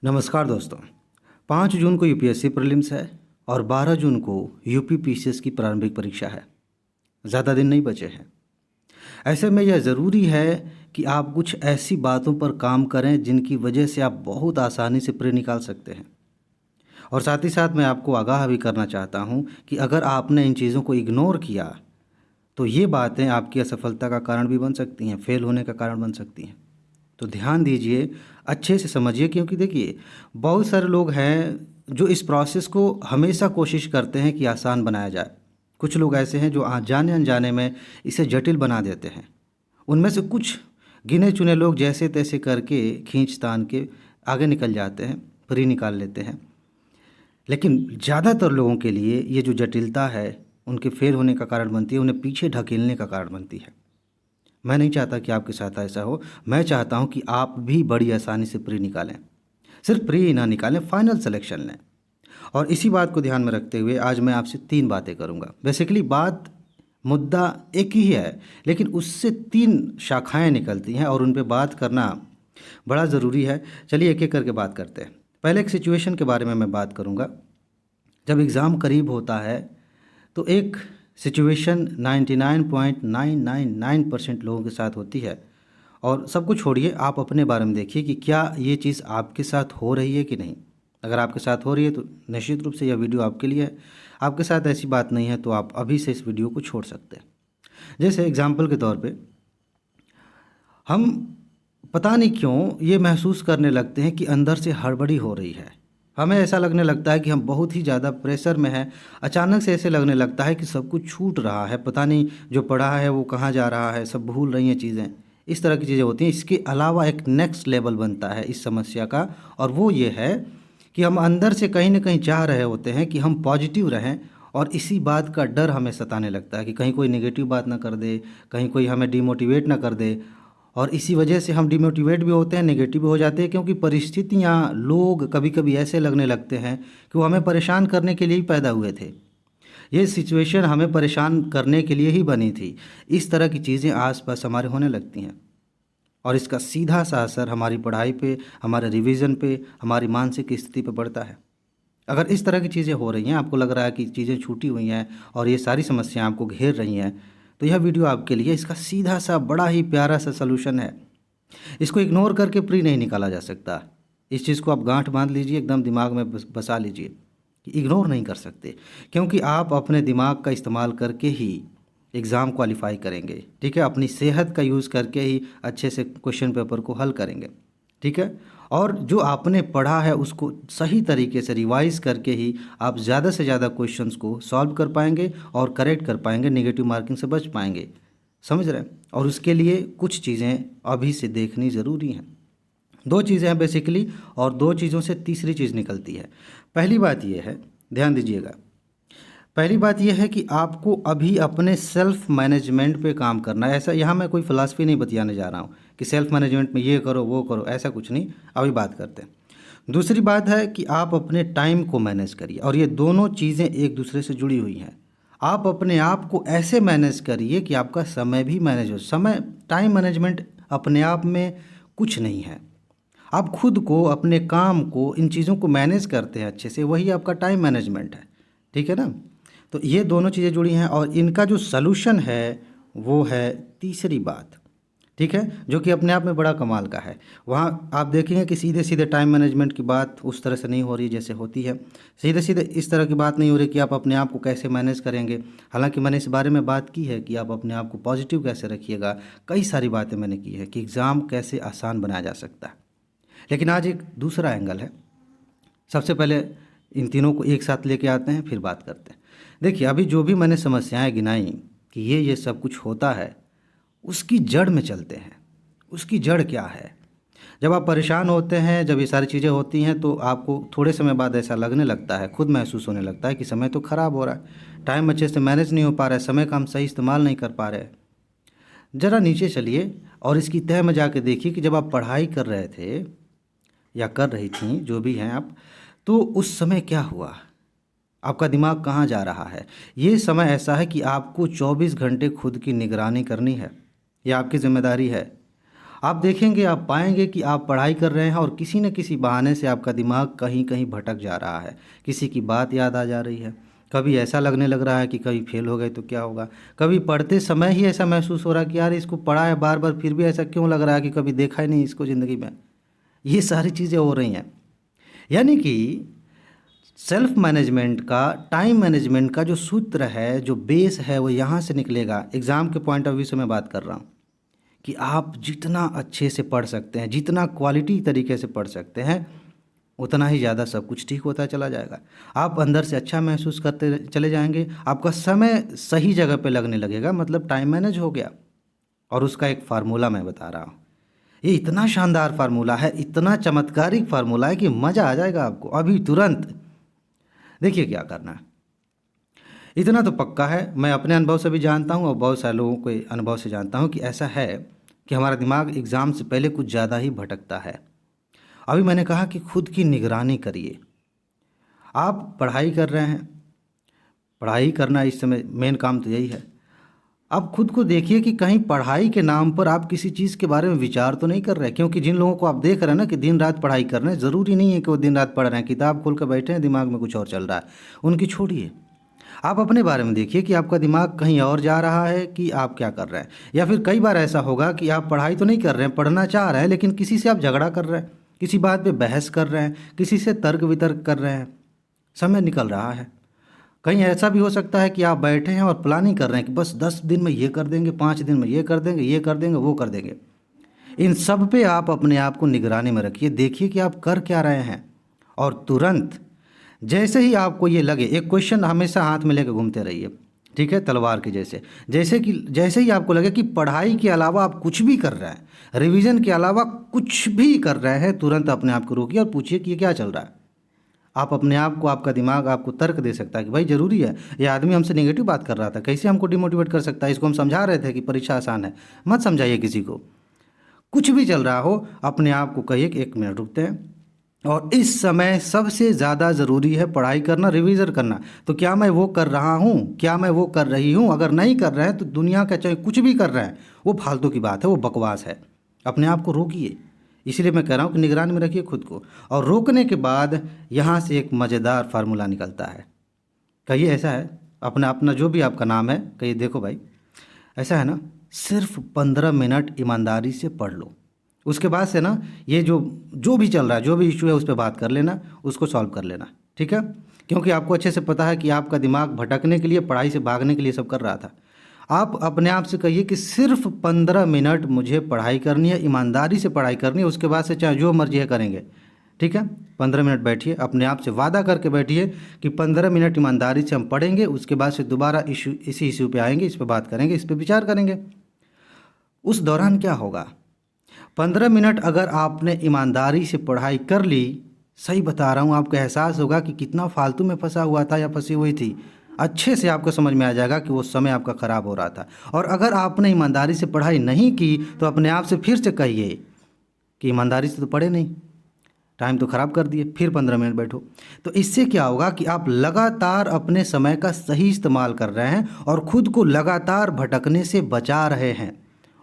नमस्कार दोस्तों। 5 जून को यूपीएससी प्रीलिम्स है और 12 जून को यूपी पीसीएस की प्रारंभिक परीक्षा है। ज़्यादा दिन नहीं बचे हैं। ऐसे में यह ज़रूरी है कि आप कुछ ऐसी बातों पर काम करें जिनकी वजह से आप बहुत आसानी से प्री निकाल सकते हैं। और साथ ही साथ मैं आपको आगाह भी करना चाहता हूं कि अगर आपने इन चीज़ों को इग्नोर किया तो ये बातें आपकी असफलता का कारण भी बन सकती हैं, फेल होने का कारण बन सकती हैं। तो ध्यान दीजिए, अच्छे से समझिए, क्योंकि देखिए बहुत सारे लोग हैं जो इस प्रोसेस को हमेशा कोशिश करते हैं कि आसान बनाया जाए। कुछ लोग ऐसे हैं जो जाने अनजाने में इसे जटिल बना देते हैं। उनमें से कुछ गिने चुने लोग जैसे तैसे करके खींच तान के आगे निकल जाते हैं, फ्री निकाल लेते हैं। लेकिन ज़्यादातर लोगों के लिए ये जो जटिलता है उनके फेल होने का कारण बनती है, उन्हें पीछे ढकेलने का कारण बनती है। मैं नहीं चाहता कि आपके साथ ऐसा हो। मैं चाहता हूं कि आप भी बड़ी आसानी से प्री निकालें। सिर्फ प्री ही ना निकालें, फाइनल सिलेक्शन लें। और इसी बात को ध्यान में रखते हुए आज मैं आपसे 3 बातें करूंगा। बेसिकली मुद्दा एक ही है, लेकिन उससे 3 शाखाएं निकलती हैं और उन पे बात करना बड़ा ज़रूरी है। चलिए एक एक करके बात करते हैं। पहले एक सिचुएशन के बारे में मैं बात करूंगा। जब एग्ज़ाम करीब होता है तो एक सिचुएशन 99.999% लोगों के साथ होती है। और सब कुछ छोड़िए, आप अपने बारे में देखिए कि क्या ये चीज़ आपके साथ हो रही है कि नहीं। अगर आपके साथ हो रही है तो निश्चित रूप से यह वीडियो आपके लिए है। आपके साथ ऐसी बात नहीं है तो आप अभी से इस वीडियो को छोड़ सकते हैं। जैसे एग्जाम्पल के तौर पे हम पता नहीं क्यों ये महसूस करने लगते हैं कि अंदर से हड़बड़ी हो रही है। हमें ऐसा लगने लगता है कि हम बहुत ही ज़्यादा प्रेशर में हैं। अचानक से ऐसे लगने लगता है कि सब कुछ छूट रहा है, पता नहीं जो पढ़ा है वो कहाँ जा रहा है, सब भूल रही हैं चीज़ें। इस तरह की चीज़ें होती हैं। इसके अलावा एक नेक्स्ट लेवल बनता है इस समस्या का, और वो ये है कि हम अंदर से कहीं ना कहीं चाह रहे होते हैं कि हम पॉजिटिव रहें, और इसी बात का डर हमें सताने लगता है कि कहीं कोई नेगेटिव बात ना कर दे, कहीं कोई हमें डिमोटिवेट ना कर दे। और इसी वजह से हम डिमोटिवेट भी होते हैं, नेगेटिव भी हो जाते हैं, क्योंकि परिस्थितियाँ, लोग कभी कभी ऐसे लगने लगते हैं कि वो हमें परेशान करने के लिए ही पैदा हुए थे। ये सिचुएशन हमें परेशान करने के लिए ही बनी थी। इस तरह की चीज़ें आसपास हमारे होने लगती हैं, और इसका सीधा सा असर हमारी पढ़ाई पे, हमारे रिवीजन पे, हमारी मानसिक स्थिति पे पड़ता है। अगर इस तरह की चीज़ें हो रही हैं, आपको लग रहा है कि चीज़ें छूटी हुई हैं और ये सारी समस्याएं आपको घेर रही हैं, तो यह वीडियो आपके लिए इसका सीधा सा बड़ा ही प्यारा सा सलूशन है। इसको इग्नोर करके प्री नहीं निकाला जा सकता। इस चीज़ को आप गांठ बांध लीजिए, एकदम दिमाग में बसा लीजिए कि इग्नोर नहीं कर सकते, क्योंकि आप अपने दिमाग का इस्तेमाल करके ही एग्ज़ाम क्वालिफाई करेंगे। ठीक है, अपनी सेहत का यूज़ करके ही अच्छे से क्वेश्चन पेपर को हल करेंगे। ठीक है, और जो आपने पढ़ा है उसको सही तरीके से रिवाइज करके ही आप ज़्यादा से ज़्यादा क्वेश्चंस को सॉल्व कर पाएंगे और करेक्ट कर पाएंगे, नेगेटिव मार्किंग से बच पाएंगे। समझ रहे हैं? और उसके लिए कुछ चीज़ें अभी से देखनी ज़रूरी हैं। 2 चीज़ें हैं बेसिकली, और 2 चीज़ों से तीसरी चीज़ निकलती है। पहली बात यह है, ध्यान दीजिएगा। पहली बात यह है कि आपको अभी अपने सेल्फ मैनेजमेंट पे काम करना है। ऐसा यहाँ मैं कोई फ़िलासफ़ी नहीं बतियाने जा रहा हूँ कि सेल्फ मैनेजमेंट में ये करो वो करो, ऐसा कुछ नहीं। अभी बात करते हैं। दूसरी बात है कि आप अपने टाइम को मैनेज करिए, और ये दोनों चीज़ें एक दूसरे से जुड़ी हुई हैं। आप अपने आप को ऐसे मैनेज करिए कि आपका समय भी मैनेज हो। टाइम मैनेजमेंट अपने आप में कुछ नहीं है। आप खुद को, अपने काम को, इन चीज़ों को मैनेज करते हैं अच्छे से, वही आपका टाइम मैनेजमेंट है। ठीक है ना? तो ये दोनों चीज़ें जुड़ी हैं, और इनका जो सलूशन है वो है तीसरी बात। ठीक है, जो कि अपने आप में बड़ा कमाल का है। वहाँ आप देखेंगे कि सीधे सीधे टाइम मैनेजमेंट की बात उस तरह से नहीं हो रही जैसे होती है। सीधे सीधे इस तरह की बात नहीं हो रही कि आप अपने आप को कैसे मैनेज करेंगे। हालांकि मैंने इस बारे में बात की है कि आप अपने आप को पॉजिटिव कैसे रखिएगा। कई सारी बातें मैंने की है कि एग्ज़ाम कैसे आसान बनाया जा सकता है। लेकिन आज एक दूसरा एंगल है। सबसे पहले इन तीनों को एक साथ लेके आते हैं, फिर बात करते हैं। देखिए, अभी जो भी मैंने समस्याएं गिनाई कि ये सब कुछ होता है, उसकी जड़ में चलते हैं। उसकी जड़ क्या है? जब आप परेशान होते हैं, जब ये सारी चीज़ें होती हैं, तो आपको थोड़े समय बाद ऐसा लगने लगता है, खुद महसूस होने लगता है कि समय तो ख़राब हो रहा है, टाइम अच्छे से मैनेज नहीं हो पा रहा है, समय का हम सही इस्तेमाल नहीं कर पा रहे। ज़रा नीचे चलिए और इसकी तह में जाके देखिए कि जब आप पढ़ाई कर रहे थे या कर रही थीं, जो भी हैं आप, तो उस समय क्या हुआ? आपका दिमाग कहाँ जा रहा है? ये समय ऐसा है कि आपको 24 घंटे खुद की निगरानी करनी है। यह आपकी ज़िम्मेदारी है। आप देखेंगे, आप पाएंगे कि आप पढ़ाई कर रहे हैं और किसी न किसी बहाने से आपका दिमाग कहीं कहीं भटक जा रहा है, किसी की बात याद आ जा रही है। कभी ऐसा लगने लग रहा है कि कभी फेल हो गए तो क्या होगा, कभी पढ़ते समय ही ऐसा महसूस हो रहा है कि यार इसको पढ़ा है बार बार फिर भी ऐसा क्यों लग रहा है कि कभी देखा ही नहीं इसको ज़िंदगी में। ये सारी चीज़ें हो रही हैं। यानी कि सेल्फ मैनेजमेंट का, टाइम मैनेजमेंट का जो सूत्र है, जो बेस है, वो यहाँ से निकलेगा। एग्ज़ाम के पॉइंट ऑफ व्यू से मैं बात कर रहा हूँ कि आप जितना अच्छे से पढ़ सकते हैं, जितना क्वालिटी तरीके से पढ़ सकते हैं, उतना ही ज़्यादा सब कुछ ठीक होता चला जाएगा। आप अंदर से अच्छा महसूस करते चले जाएंगे, आपका समय सही जगह पे लगने लगेगा, मतलब टाइम मैनेज हो गया। और उसका एक फार्मूला मैं बता रहा हूँ। ये इतना शानदार फार्मूला है, इतना चमत्कारिक फार्मूला है कि मज़ा आ जाएगा आपको अभी तुरंत। देखिए क्या करना है। इतना तो पक्का है, मैं अपने अनुभव से भी जानता हूँ और बहुत सारे लोगों के अनुभव से जानता हूँ कि ऐसा है कि हमारा दिमाग एग्ज़ाम से पहले कुछ ज़्यादा ही भटकता है। अभी मैंने कहा कि खुद की निगरानी करिए। आप पढ़ाई कर रहे हैं, पढ़ाई करना इस समय मेन काम तो यही है। आप खुद को देखिए कि कहीं पढ़ाई के नाम पर आप किसी चीज़ के बारे में विचार तो नहीं कर रहे। क्योंकि जिन लोगों को आप देख रहे हैं ना कि दिन रात पढ़ाई कर रहे हैं, ज़रूरी नहीं है कि वो दिन रात पढ़ रहे हैं, किताब खोल कर बैठे हैं, दिमाग में कुछ और चल रहा है, उनकी छोड़िए। आप अपने बारे में देखिए कि आपका दिमाग कहीं और जा रहा है कि आप क्या कर रहे हैं। या फिर कई बार ऐसा होगा कि आप पढ़ाई तो नहीं कर रहे हैं, पढ़ना चाह रहे हैं, लेकिन किसी से आप झगड़ा कर रहे हैं, किसी बात पे बहस कर रहे हैं, किसी से तर्क वितर्क कर रहे हैं, समय निकल रहा है। कहीं ऐसा भी हो सकता है कि आप बैठे हैं और प्लानिंग कर रहे हैं कि बस 10 दिन में ये कर देंगे, 5 दिन में ये कर देंगे, ये कर देंगे, वो कर देंगे। इन सब पे आप अपने आप को निगरानी में रखिए, देखिए कि आप कर क्या रहे हैं। और तुरंत जैसे ही आपको ये लगे, एक क्वेश्चन हमेशा हाथ में लेकर घूमते रहिए, ठीक है, तलवार के जैसे। जैसे ही आपको लगे कि पढ़ाई के अलावा आप कुछ भी कर रहे हैं, रिवीजन के अलावा कुछ भी कर रहे हैं, तुरंत अपने आप को रोकिए और पूछिए कि ये क्या चल रहा है। आप अपने आप को, आपका दिमाग आपको तर्क दे सकता है कि भाई ज़रूरी है, ये आदमी हमसे नेगेटिव बात कर रहा था, कैसे हमको डिमोटिवेट कर सकता है, इसको हम समझा रहे थे कि परीक्षा आसान है। मत समझाइए किसी को। कुछ भी चल रहा हो, अपने आप को कहिए कि 1 मिनट रुकते हैं, और इस समय सबसे ज़्यादा ज़रूरी है पढ़ाई करना, रिवीजन करना। तो क्या मैं वो कर रहा हूँ, क्या मैं वो कर रही हूँ? अगर नहीं कर रहे हैं तो दुनिया का चाहे कुछ भी कर रहे हैं, वो फालतू की बात है, वो बकवास है। अपने आप को रोकिए। इसलिए मैं कह रहा हूँ कि निगरानी में रखिए खुद को। और रोकने के बाद यहाँ से एक मज़ेदार फार्मूला निकलता है। कहिए ऐसा है, अपना अपना जो भी आपका नाम है, कहिए देखो भाई ऐसा है ना, सिर्फ 15 मिनट ईमानदारी से पढ़ लो। उसके बाद से ना ये जो भी चल रहा है, जो भी इशू है, उस पर बात कर लेना, उसको सॉल्व कर लेना, ठीक है। क्योंकि आपको अच्छे से पता है कि आपका दिमाग भटकने के लिए, पढ़ाई से भागने के लिए सब कर रहा था। आप अपने आप से कहिए कि सिर्फ 15 मिनट मुझे पढ़ाई करनी है, ईमानदारी से पढ़ाई करनी है। उसके बाद से चाहे जो मर्जी है करेंगे, ठीक है। 15 मिनट बैठिए, अपने आप से वादा करके बैठिए कि 15 मिनट ईमानदारी से हम पढ़ेंगे। उसके बाद से दोबारा इसी इशू पे आएंगे, इस पर बात करेंगे, इस पर विचार करेंगे। उस दौरान क्या होगा, 15 मिनट अगर आपने ईमानदारी से पढ़ाई कर ली, सही बता रहा हूँ, आपको एहसास होगा कि कितना फालतू में फंसा हुआ था या फंसी हुई थी। अच्छे से आपको समझ में आ जाएगा कि वो समय आपका ख़राब हो रहा था। और अगर आपने ईमानदारी से पढ़ाई नहीं की तो अपने आप से फिर से कहिए कि ईमानदारी से तो पढ़े नहीं, टाइम तो ख़राब कर दिए, फिर 15 मिनट बैठो। तो इससे क्या होगा कि आप लगातार अपने समय का सही इस्तेमाल कर रहे हैं और ख़ुद को लगातार भटकने से बचा रहे हैं।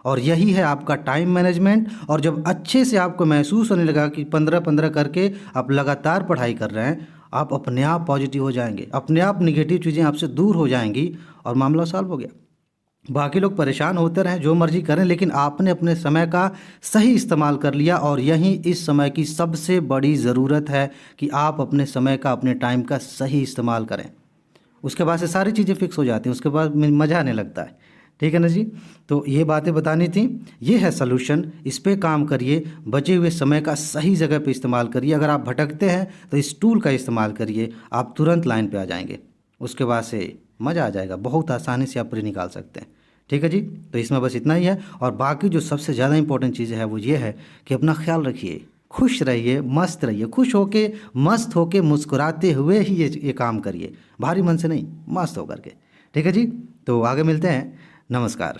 और यही है आपका टाइम मैनेजमेंट। और जब अच्छे से आपको महसूस होने लगा कि 15-15 करके आप लगातार पढ़ाई कर रहे हैं, आप अपने आप पॉजिटिव हो जाएंगे, अपने आप निगेटिव चीज़ें आपसे दूर हो जाएंगी और मामला सॉल्व हो गया। बाकी लोग परेशान होते रहें, जो मर्जी करें, लेकिन आपने अपने समय का सही इस्तेमाल कर लिया। और यही इस समय की सबसे बड़ी ज़रूरत है कि आप अपने समय का, अपने टाइम का सही इस्तेमाल करें। उसके बाद से सारी चीज़ें फिक्स हो जाती हैं, उसके बाद मज़ा आने लगता है, ठीक है ना जी। तो ये बातें बतानी थी, ये है सलूशन। इस पे काम करिए, बचे हुए समय का सही जगह पे इस्तेमाल करिए। अगर आप भटकते हैं तो इस टूल का इस्तेमाल करिए, आप तुरंत लाइन पे आ जाएंगे। उसके बाद से मज़ा आ जाएगा, बहुत आसानी से आप पूरी निकाल सकते हैं, ठीक है जी। तो इसमें बस इतना ही है। और बाकी जो सबसे ज़्यादा इंपॉर्टेंट चीज़ है वो ये है कि अपना ख्याल रखिए, खुश रहिए, मस्त रहिए। खुश होके, मस्त होके, मुस्कुराते हुए ही ये काम करिए, भारी मन से नहीं, मस्त होकर के, ठीक है जी। तो आगे मिलते हैं, नमस्कार।